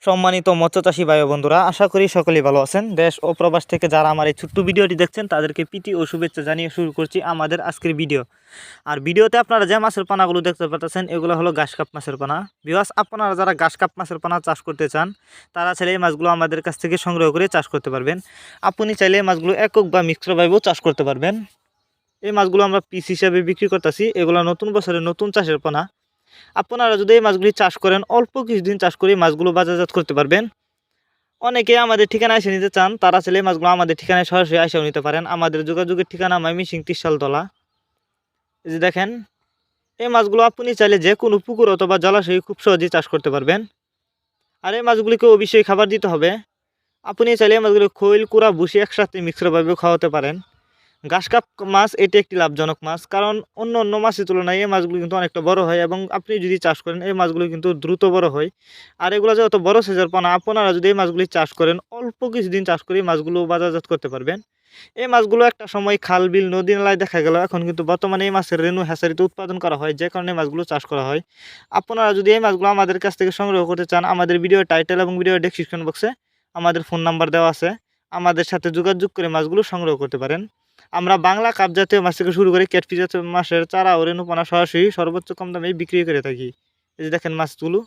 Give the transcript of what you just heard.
সম্মানিত মৎস্যচাষী ভাই ও বন্ধুরা, আশা করি সকলেই ভালো আছেন। দেশ ও প্রবাস থেকে যারা আমার এই ছোট্ট ভিডিওটি দেখছেন তাদেরকে প্রীতি ও শুভেচ্ছা জানিয়ে শুরু করছি আমাদের আজকের ভিডিও। আর ভিডিওতে আপনারা যে মাছের পানাগুলো দেখতে পাচ্ছেন এগুলো হলো ঘাসকাপ মাছের পানা। ভিউয়ার্স, আপনারা যারা ঘাসকাপ মাছের পানা চাষ করতে চান তারা চাইলে এই মাছগুলো আমাদের কাছ থেকে সংগ্রহ করে চাষ করতে পারবেন। আপনি চাইলে এই মাছগুলো একক বা মিশ্রভাবেও চাষ করতে পারবেন। এই মাছগুলো আমরা পিস হিসাবে বিক্রি করতেছি। এগুলো নতুন বছরের নতুন চাষের পানা। আপনারা যদি এই মাছগুলি চাষ করেন, অল্প কিছুদিন চাষ করে মাছগুলো বাজারজাত করতে পারবেন। অনেকে আমাদের ঠিকানায় এসে নিতে চান, তারা চাইলে এই মাছগুলো আমাদের ঠিকানায় সরাসরি এসেও নিতে পারেন। আমাদের যোগাযোগের ঠিকানা ময়মনসিং ত্রিশালতলা। এই যে দেখেন, এই মাছগুলো আপনি চাইলে যে কোনো পুকুর অথবা জলাশয়ে খুব সহজেই চাষ করতে পারবেন। আর এই মাছগুলিকে অবশ্যই খাবার দিতে হবে। আপনি চাইলে এই মাছগুলো খৈল, কুড়া, ভুসি একসাথে মিশ্রভাবেও খাওয়াতে পারেন। ঘাসকাপ মাছ এটি একটি লাভজনক মাছ, কারণ অন্য অন্য মাছের তুলনায় এই মাছগুলো কিন্তু অনেকটা বড় হয় এবং আপনি যদি চাষ করেন এই মাছগুলো কিন্তু দ্রুত বড় হয়। আর এগুলো যত বড় সাইজের পানা, আপনারা যদি এই মাছগুলি চাষ করেন অল্প কিছুদিন চাষ করে মাছগুলো বাজারজাত করতে পারবেন। এই মাছগুলো একটা সময় খাল, বিল, নদী নালায় দেখা গেল, এখন কিন্তু বর্তমানে এই মাছের রেণু হ্যাচারিতে উৎপাদন করা হয়, যে কারণে মাছগুলো চাষ করা হয়। আপনারা যদি এই মাছগুলো আমাদের কাছ থেকে সংগ্রহ করতে চান, আমাদের ভিডিও টাইটেল এবং ভিডিও ডেসক্রিপশন বক্সে আমাদের ফোন নাম্বার দেওয়া আছে। আমাদের সাথে যোগাযোগ করে মাছগুলো সংগ্রহ করতে পারেন। আমরা বাংলা কাপ জাতীয় মাছ থেকে শুরু করে ক্যাটফিশ জাতীয় মাছের চারা ও রেণুপানা সরাসরি সর্বোচ্চ কম দামে বিক্রি করে থাকি। এই যে দেখেন মাছগুলো।